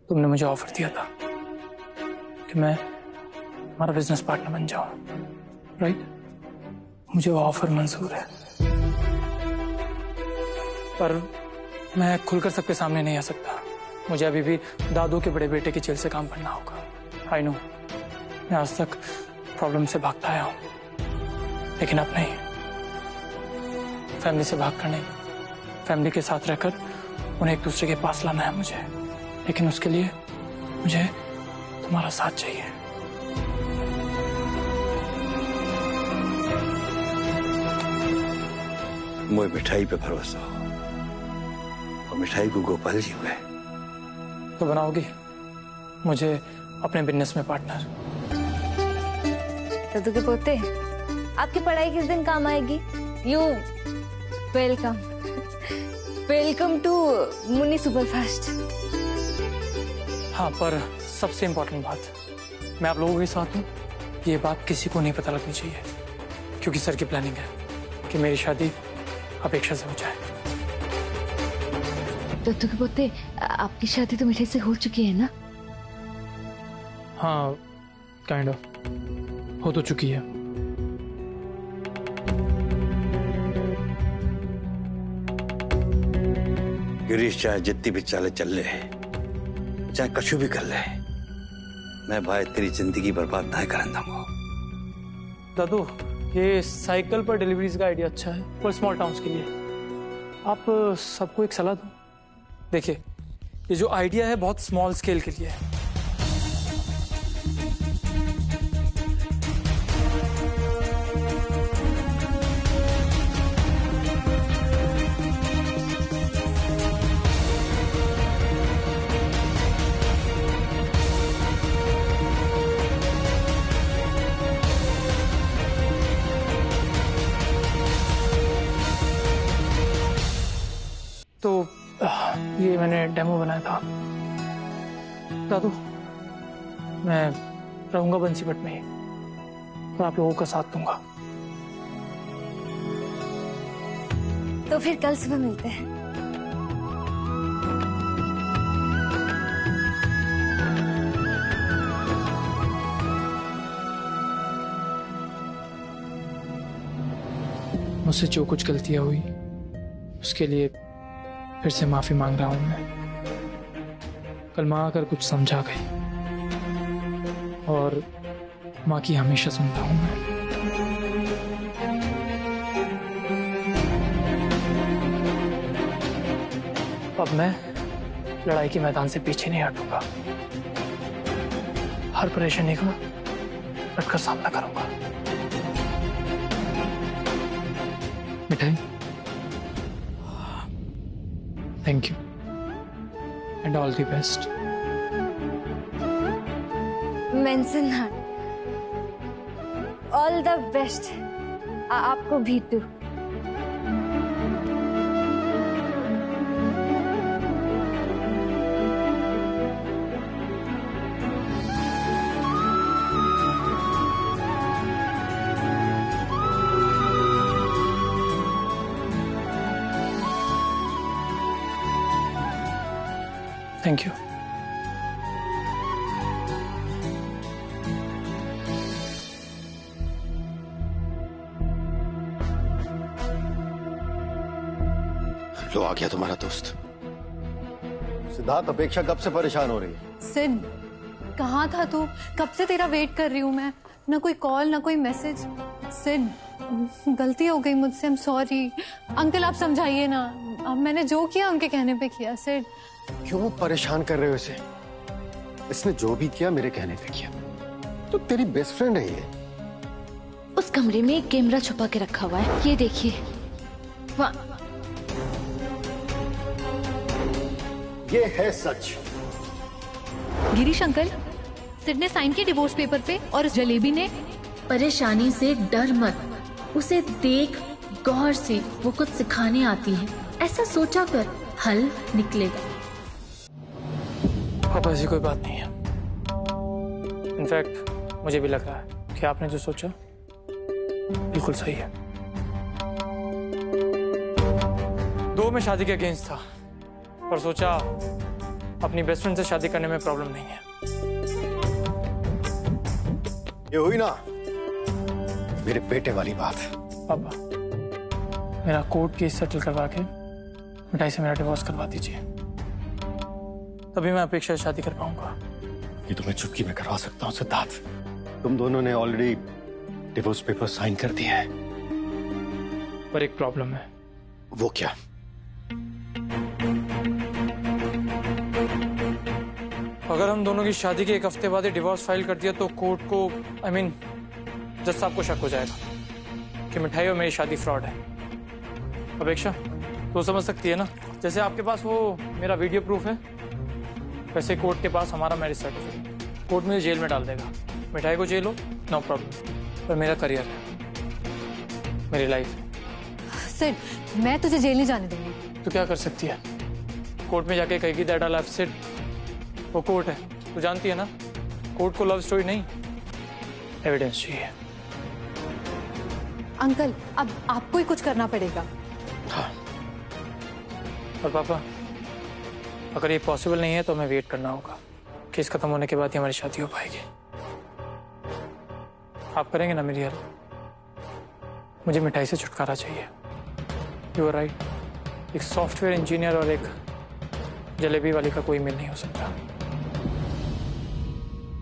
तुमने मुझे ऑफर दिया था कि मैं तुम्हारा बिजनेस पार्टनर बन जाऊं, राइट? मुझे वो ऑफर मंजूर है, पर मैं खुलकर सबके सामने नहीं आ सकता। मुझे अभी भी दादू के बड़े बेटे की जेल से काम करना होगा। आई नो, मैं आज तक प्रॉब्लम से भागता आया हूं, लेकिन अब नहीं। फैमिली से भागकर नहीं, फैमिली के साथ रहकर उन्हें एक दूसरे के पास लाना है मुझे, लेकिन उसके लिए मुझे तुम्हारा साथ चाहिए। मुझे मिठाई पे भरोसा हो, और मिठाई को गोपाल जी हुए तो बनाओगी मुझे अपने बिजनेस में पार्टनर? दादू के पोते, आपकी पढ़ाई किस दिन काम आएगी? You welcome, welcome to Munni superfast. हाँ, पर सबसे इम्पोर्टेंट बात, मैं आप लोगों के साथ हूँ, ये बात किसी को नहीं पता लगनी चाहिए, क्योंकि सर की प्लानिंग है कि मेरी शादी अपेक्षा से हो जाए। दादू के पोते, आपकी शादी तो मिठाई से हो चुकी है ना? हाँ, काइंड ऑफ हो तो चुकी है। गिरीश चाहे जितनी भी चाले चल ले, चाहे कछु भी कर ले, मैं भाई तेरी जिंदगी बर्बाद ना करन दूंगा। दादू, ये साइकिल पर डिलीवरीज का आइडिया अच्छा है पर स्मॉल टाउन्स के लिए। आप सबको एक सलाह दो। देखिए, ये जो आइडिया है बहुत स्मॉल स्केल के लिए है। तो ये मैंने डेमो बनाया था। दादू, मैं रहूंगा बंसीपट में ही, और आप लोगों का साथ दूंगा। तो फिर कल सुबह मिलते हैं। मुझसे जो कुछ गलतियां हुई उसके लिए फिर से माफी मांग रहा हूं मैं। कल माँ आकर कुछ समझा गई, और माँ की हमेशा सुनता हूं मैं। अब मैं लड़ाई के मैदान से पीछे नहीं हटूंगा, हर परेशानी का डटकर सामना करूंगा। मिठाई, thank you and all the best. Mention all the best आपको भी टू। Thank you. लो आ गया तुम्हारा दोस्त। सिद्धार्थ, अपेक्षा कब से परेशान हो रही है? सिड, कहाँ था तू? कब से तेरा वेट कर रही हूँ मैं। ना कोई कॉल ना कोई मैसेज। सिड, गलती हो गई मुझसे, आई एम सॉरी। अंकल आप समझाइए ना, अब मैंने जो किया उनके कहने पे किया। सिड, क्यों परेशान कर रहे हो इसे? इसने जो भी किया मेरे कहने पे किया। तो तेरी बेस्ट फ्रेंड है ये। उस कमरे में एक कैमरा छुपा के रखा हुआ है, ये देखिए। ये है सच। गिरीश अंकल, सिड ने साइन किया डिवोर्स पेपर पे, और जलेबी ने। परेशानी से डर मत, उसे देख गौर से, वो कुछ सिखाने आती है, ऐसा सोचा कर हल निकलेगा। पापा, ऐसी कोई बात नहीं है। इनफैक्ट मुझे भी लग रहा है कि आपने जो सोचा बिल्कुल सही है। दो में शादी के अगेंस्ट था, पर सोचा अपनी बेस्ट फ्रेंड से शादी करने में प्रॉब्लम नहीं है। ये हुई ना मेरे बेटे वाली बात। पापा, मेरा कोर्ट केस सेटल करवा के मिठाई से मेरा डिवोर्स करवा दीजिए, तभी मैं अपेक्षा से शादी कर पाऊंगा। ये तो मैं चुटकी में करवा सकता हूँ सिद्धार्थ। तुम दोनों ने ऑलरेडी डिवोर्स पेपर साइन कर दिए हैं। पर एक प्रॉब्लम है। वो क्या? अगर हम दोनों की शादी के 1 हफ्ते बाद ही डिवोर्स फाइल कर दिया तो कोर्ट को जज साहब को शक हो जाएगा कि मिठाई और मेरी शादी फ्रॉड है। अपेक्षा तो समझ सकती है ना, जैसे आपके पास वो मेरा वीडियो प्रूफ है, वैसे कोर्ट के पास हमारा मैरिज सर्टिफिकेट। कोर्ट मुझे जेल में डाल देगा, मिठाई को जेल हो नो प्रॉब्लम, पर मेरा करियर है, मेरी लाइफ है। सिड, मैं तुझे जेल नहीं जाने दूंगी। तो क्या कर सकती है? कोर्ट में जाके कहेगी दैट आई लव सिड। वो कोर्ट है, तू जानती है ना, कोर्ट को लव स्टोरी नहीं एविडेंस चाहिए। अंकल, अब आपको ही कुछ करना पड़ेगा। हाँ। और पापा, अगर ये पॉसिबल नहीं है तो हमें वेट करना होगा। केस खत्म होने के बाद ही हमारी शादी हो पाएगी। आप करेंगे ना मेरी हेल्प? मुझे मिठाई से छुटकारा चाहिए। यू आर राइट, एक सॉफ्टवेयर इंजीनियर और एक जलेबी वाली का कोई मेल नहीं हो सकता।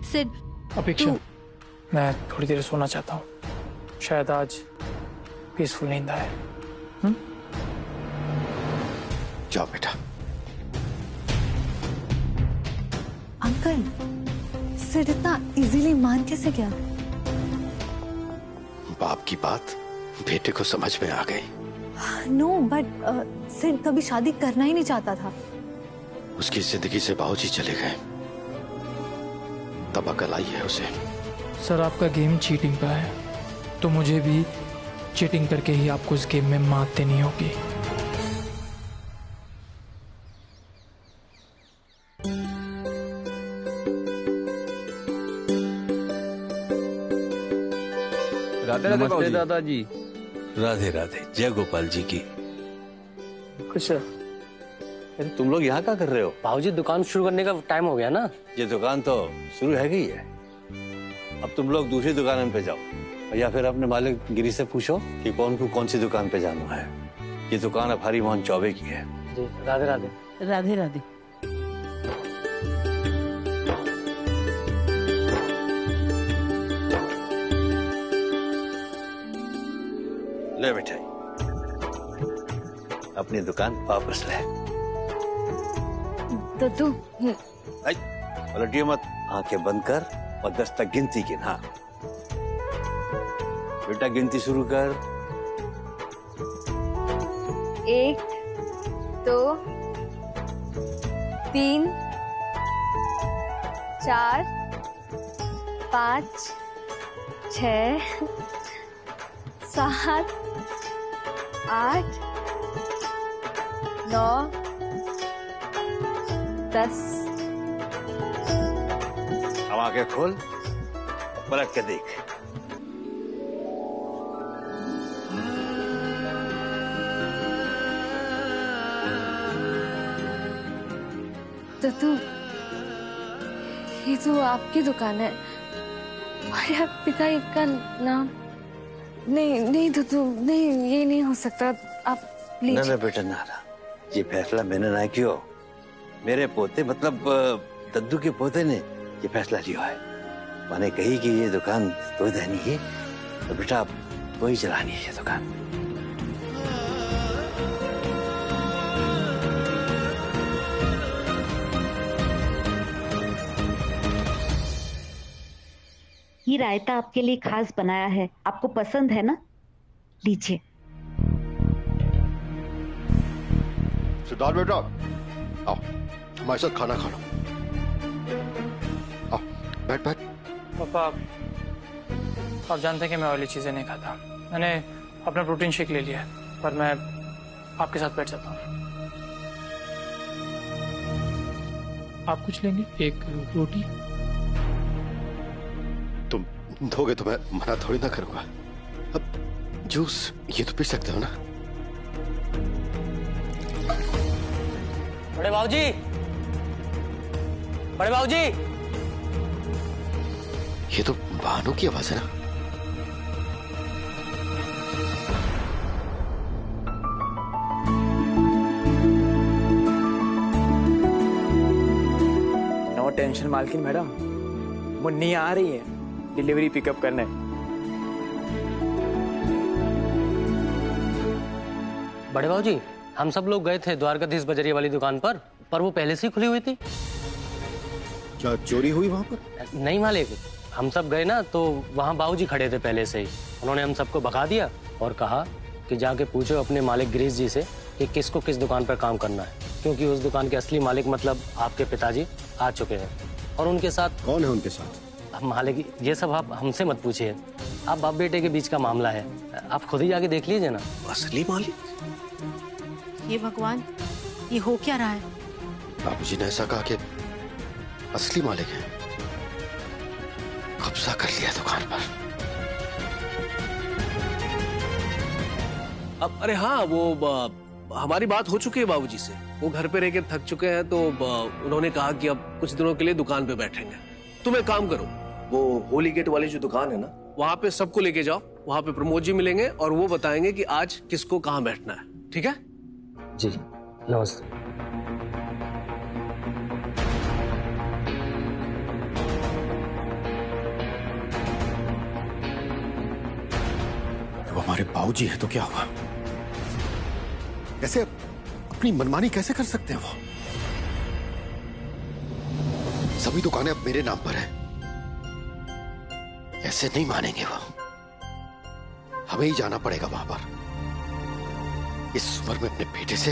सिड, अपेक्षा, मैं थोड़ी देर सोना चाहता हूँ, शायद आज पीसफुल नींद आए। जाओ बेटा। अंकल, सिड इतना इजीली मान कैसे गया? बाप की बात बेटे को समझ में आ गई। नो बट सिड कभी शादी करना ही नहीं चाहता था। उसकी जिंदगी से बाबूजी चले गए, तब अकल आई है उसे। सर, आपका गेम चीटिंग का है, तो मुझे भी चीटिंग करके ही आपको इस गेम में मात देनी होगी। राधे राधे नमस्ते दादाजी। राधे राधे, जय गोपाल जी की। खुश अरे तुम लोग यहाँ क्या कर रहे हो? भाऊजी, दुकान शुरू करने का टाइम हो गया ना। ये दुकान तो शुरू है ही है, अब तुम लोग दूसरी दुकान पे जाओ, या फिर अपने मालिक गिरी से पूछो कि कौन सी दुकान पे जाना है। ये दुकान अब हरी मोहन चौबे की है। जी, राधे राधे। राधे राधे। ले मिठाई, अपनी दुकान वापस ले। तो तू पलटिए मत, आंखें बंद कर और 10 तक गिनती गिन। हाँ बेटा, गिनती शुरू कर। 1 2 3 4 5 6 7 8 9 10। अब आंखें खोल, पलट के देख। तो तू, ये तो आपकी दुकान है और आप पिता का नाम? नहीं तो तू नहीं, ये नहीं हो सकता। आप प्लीज। ना बेटा ना, ये फैसला मैंने ना किया, मेरे पोते मतलब दद्दू के पोते ने ये फैसला लिया है। मैंने कही कि ये दुकान तो देनी है, तो बेटा अब वही चलानी है ये दुकान। ये रायता आपके लिए खास बनाया है, आपको पसंद है ना? लीजिए। सिद्धार्थ बेटा, आओ हमारे साथ खाना खा लो। आओ, बैठ बैठ। पापा, आप जानते हैं कि मैं ऑयली चीजें नहीं खाता। मैंने अपना प्रोटीन शेक ले लिया है, पर मैं आपके साथ बैठ जाता हूँ। आप कुछ लेंगे? एक रोटी। तुम दोगे तो मैं मना थोड़ी ना करूंगा। अब जूस ये तो पी सकते हो ना? बड़े भाऊजी, बड़े बाबूजी। ये तो भानु की आवाज है ना। नो टेंशन मालकिन मैडम, मुन्नी आ रही है डिलीवरी पिकअप करने। बड़े बाबूजी, हम सब लोग गए थे द्वारकाधीश बजरिया वाली दुकान पर वो पहले से ही खुली हुई थी। क्या चोरी हुई वहां पर? नहीं मालिक, हम सब गए ना तो वहाँ बाबूजी खड़े थे पहले से ही। उन्होंने हम सबको भगा दिया और कहा कि जाके पूछो अपने मालिक गिरीश जी से कि किसको किस दुकान पर काम करना है, क्योंकि उस दुकान के असली मालिक मतलब आपके पिताजी आ चुके हैं। और उनके साथ कौन है उनके साथ? मालिक ये सब आप हमसे मत पूछिए, आप बाप बेटे के बीच का मामला है, आप खुद ही जाके देख लीजिए ना। असली मालिक? ये भगवान, ये हो क्या रहा है? बाबूजी ने ऐसा कहा कि असली मालिक है, कब्जा कर लिया दुकान पर। अब अरे हाँ, वो हमारी बात हो चुकी है बाबूजी से। वो घर पे रह के थक चुके हैं तो उन्होंने कहा कि अब कुछ दिनों के लिए दुकान पे बैठेंगे। तुम एक काम करो, वो होली गेट वाली जो दुकान है ना, वहां पे सबको लेके जाओ। वहां पे प्रमोद जी मिलेंगे और वो बताएंगे कि आज किसको कहाँ बैठना है। ठीक है जी, नमस्ते। जब हमारे बाबूजी है तो क्या हुआ? कैसे अपनी मनमानी कैसे कर सकते हैं वो? सभी दुकानें अब मेरे नाम पर है, ऐसे नहीं मानेंगे वो। हमें ही जाना पड़ेगा वहां पर। इस उम्र में अपने बेटे से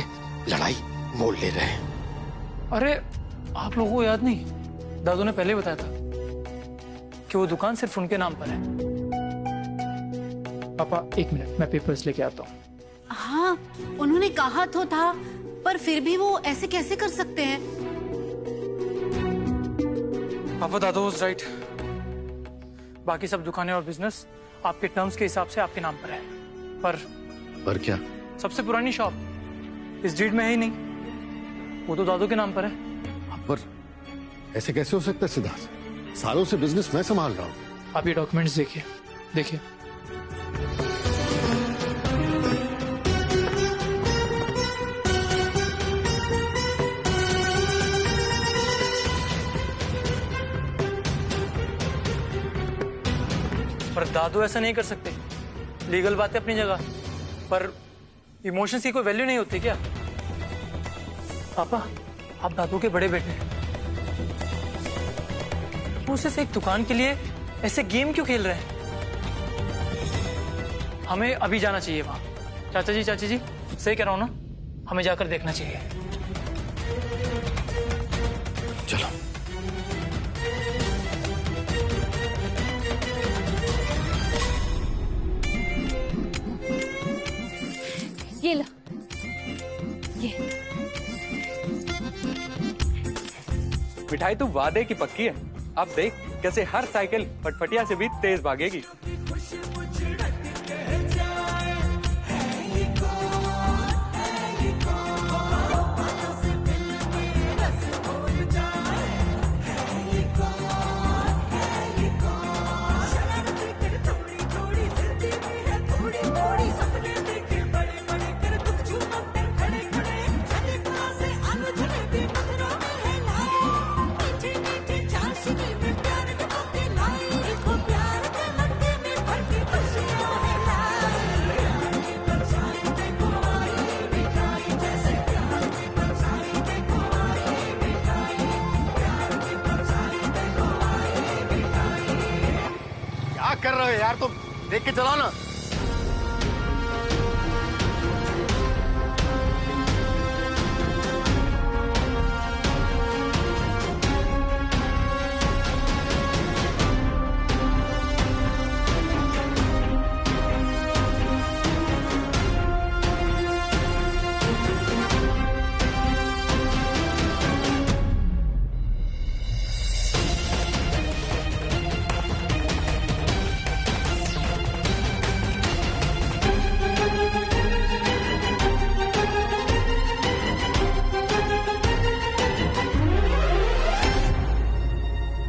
लड़ाई मोल ले रहे हैं। अरे आप लोगों को याद नहीं, दादू ने पहले बताया था कि वो दुकान सिर्फ उनके नाम पर है। पापा एक मिनट, मैं पेपर्स लेके आता हूँ। हाँ, उन्होंने कहा तो था, पर फिर भी वो ऐसे कैसे कर सकते हैं? पापा, दादू वाज राइट। बाकी सब दुकानें और बिजनेस आपके टर्म्स के हिसाब से आपके नाम पर है, पर क्या? सबसे पुरानी शॉप इस डीड में है ही नहीं, वो तो दादू के नाम पर है। पर ऐसे कैसे हो सकता है सिद्धार्थ? सालों से बिजनेस मैं संभाल रहा हूँ। आप ये डॉक्यूमेंट्स देखिए, देखिए। पर दादू ऐसा नहीं कर सकते। लीगल बातें अपनी जगह, पर इमोशंस की कोई वैल्यू नहीं होती क्या? पापा, आप दादू के बड़े बेटे हैं, वो सिर्फ एक दुकान के लिए ऐसे गेम क्यों खेल रहे हैं? हमें अभी जाना चाहिए वहां। चाचा जी सही कह रहा हूं ना? हमें जाकर देखना चाहिए। चलो। ये लो, ये मिठाई तो वादे की पक्की है। अब देख कैसे हर साइकिल फटफटिया से भी तेज भागेगी। कर रहे हो यार तुम? देख के चलाओ ना।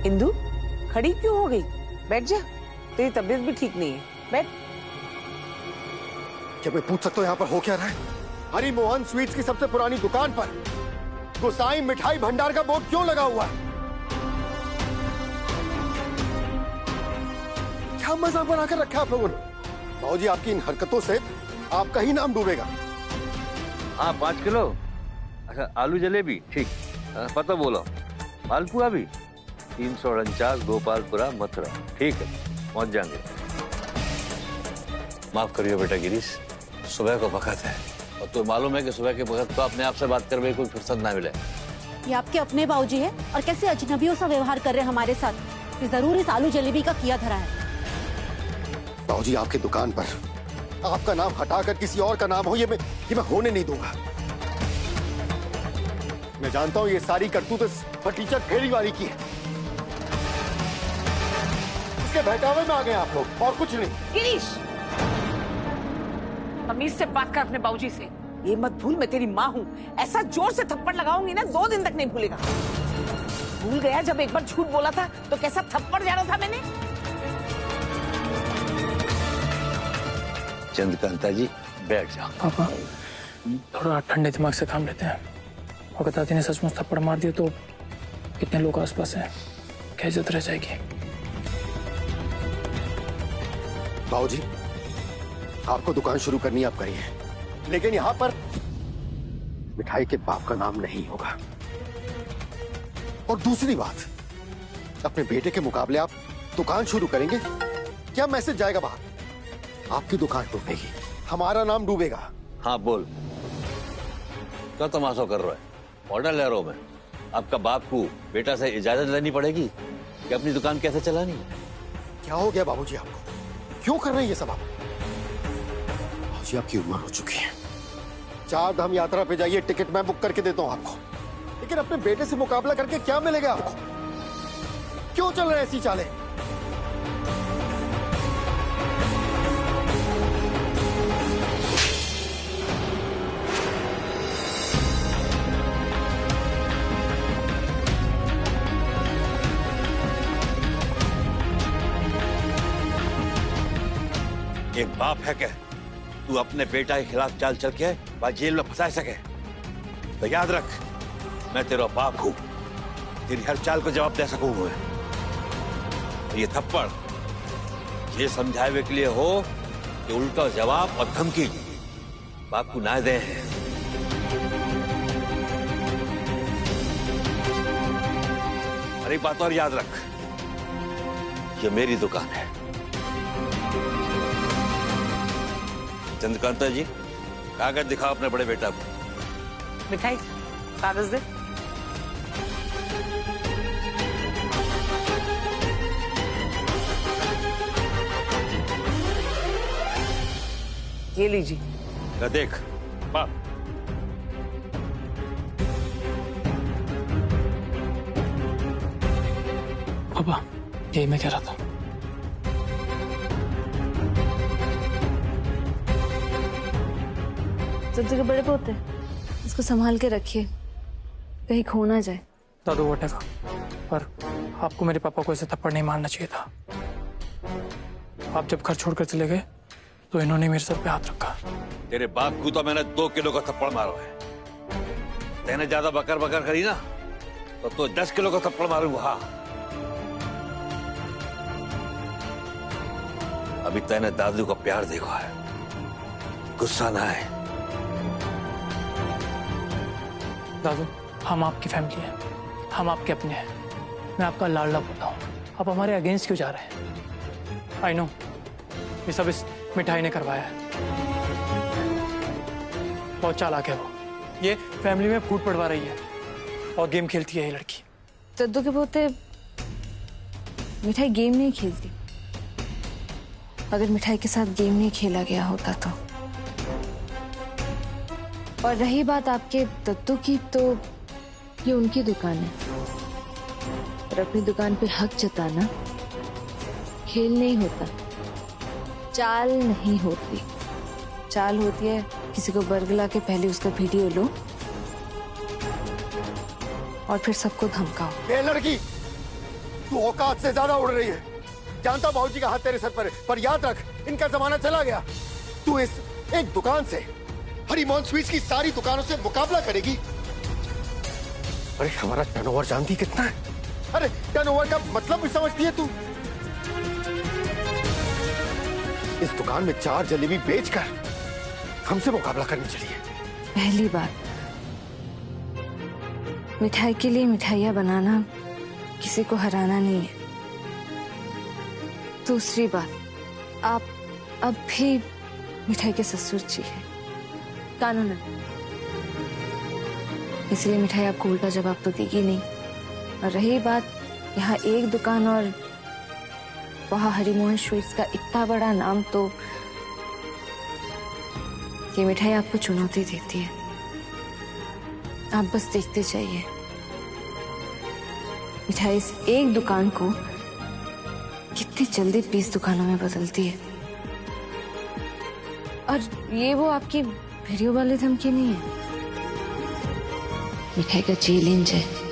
इंदु खड़ी क्यों हो गई? बैठ जा, तेरी तबीयत भी ठीक नहीं है, बैठ। क्या मैं पूछ सकता हूँ यहाँ पर हो क्या रहा है? हरि मोहन स्वीट्स की सबसे पुरानी दुकान पर गोसाई मिठाई भंडार का बोर्ड क्यों लगा हुआ है? क्या मजाक बनाकर रखा है आप लोगों ने? बाबूजी, आपकी इन हरकतों से आपका ही नाम डूबेगा। हाँ 5 किलो। अच्छा आलू जलेबी ठीक। पता बोलो मालपुआ भी 349 गोपालपुरा मथुरा। ठीक है पहुंच जाएंगे। माफ करिए बेटा गिरीश, सुबह को वक्त है और तो मालूम है कि सुबह के वक्त तो अपने आप से बात करने कोई फुर्सत ना मिले। ये आपके अपने बाबूजी है और कैसे अजनबियों सा व्यवहार कर रहे हैं हमारे साथ। ये जरूर इस आलू जलेबी का किया धरा है। बाबूजी, आपकी दुकान पर आपका नाम हटाकर किसी और का नाम हो ये मैं होने नहीं दूंगा। मैं जानता हूं ये सारी करतूत टीचर फेरी वाली की है। इसके बहकावे में आ गए आप लोग और कुछ नहीं। गिरीश, तमीज से बात कर अपने बाबूजी से। ये मत भूल मैं तेरी माँ हूँ। ऐसा जोर से थप्पड़ लगाऊंगी ना 2 दिन तक नहीं भूलेगा। भूल गया जब एक बार झूठ बोला था तो कैसा थप्पड़ जाना था मैंने। चंद्रकांता जी बैठ जाओ। पापा थोड़ा ठंडे दिमाग से काम लेते हैं। अगर दादी ने सचमुच थप्पड़ मार दिया तो कितने लोग आसपास हैं, क्या इज्जत रह जाएगी। बाबूजी, आपको दुकान शुरू करनी आप करिए, लेकिन यहाँ पर मिठाई के बाप का नाम नहीं होगा। और दूसरी बात, अपने बेटे के मुकाबले आप दुकान शुरू करेंगे, क्या मैसेज जाएगा बाहर? आपकी दुकान डूबेगी, हमारा नाम डूबेगा। हाँ बोल, क्या तमाशा कर रहा है? ऑर्डर ले रहा हूं मैं। आपका बाप को बेटा से इजाजत लेनी पड़ेगी कि अपनी दुकान कैसे चलानी है। क्या हो गया बाबूजी आपको? क्यों कर रहे हैं ये सब आप? बाबूजी, आपकी उम्र हो चुकी है। 4 धाम यात्रा पे जाइए, टिकट मैं बुक करके देता हूं आपको, लेकिन अपने बेटे से मुकाबला करके क्या मिलेगा आपको? क्यों चल रहे हैं ऐसी चालें? एक बाप है क्या तू अपने बेटा के खिलाफ चाल चल के वहां जेल में फंसा सके? तो याद रख, मैं तेरा बाप हूं, तेरी हर चाल को जवाब दे सकूंगा। ये थप्पड़ ये समझावे के लिए हो कि उल्टा जवाब और धमकी बाप को ना दे। अरे बात और याद रख, ये मेरी दुकान है। चंद्रकांता जी, कागज दिखाओ अपने बड़े बेटा को। मिठाई कागज दे। ये लीजिए। देख बाप, पापा यही मैं कह रहा था। दद्दू के बड़े पोते, इसको संभाल के रखिए, कहीं खो ना जाए। दादू वटेगा, पर आपको मेरे पापा को ऐसे थप्पड़ नहीं मारना चाहिए था। आप जब घर छोड़कर चले गए तो इन्होंने मेरे सर पे हाथ रखा। तेरे बाप को तो मैंने 2 किलो का थप्पड़ मारा है। तेने ज्यादा बकर बकर करी ना तो 10 किलो का थप्पड़ मारूंगा। हाँ, अभी तेने दादू का प्यार देखा है, गुस्सा ना है। दादू, हम आपकी फैमिली हैं, हम आपके अपने हैं। मैं आपका लाडला पोता हूँ, आप हमारे अगेंस्ट क्यों जा रहे हैं? आई नो, ये सब इस मिठाई ने करवाया है। बहुत चालाक है वो, ये फैमिली में फूट पड़वा रही है और गेम खेलती है ये लड़की। दद्दू के पोते, मिठाई गेम नहीं खेलती। अगर मिठाई के साथ गेम नहीं खेला गया होता तो। और रही बात आपके दद्दू की, तो ये उनकी दुकान है और अपनी दुकान पे हक जताना खेल नहीं होता, चाल नहीं होती। चाल होती है किसी को बरगला के पहले उसका वीडियो लो और फिर सबको धमकाओ। ये लड़की तू औकात से ज्यादा उड़ रही है। जानता बाबूजी का हाथ तेरे सर पर है, पर याद रख इनका जमाना चला गया। तू इस एक दुकान से हरिमोहन स्वीट्स की सारी दुकानों से मुकाबला करेगी। अरे हमारा टर्नओवर जानती कितना है? अरे टर्नओवर का मतलब भी समझती है तू? इस दुकान में 4 जलेबी बेचकर हमसे मुकाबला करनी चाहिए। पहली बात, मिठाई के लिए मिठाइयाँ बनाना किसी को हराना नहीं है। दूसरी बात, आप अब भी मिठाई के ससुर जी हैं कानूनन, इसलिए मिठाई आपको उल्टा जवाब तो देगी नहीं। और रही बात यहाँ एक दुकान और वहाँ हरिमोहन स्वीट्स का इतना बड़ा नाम, तो ये मिठाई आपको चुनौती देती है। आप बस देखते जाइए, मिठाई इस एक दुकान को कितनी जल्दी 20 दुकानों में बदलती है। और ये वो आपकी वीडियो वाली धमकी नहीं है, मिठाई का चैलेंज है।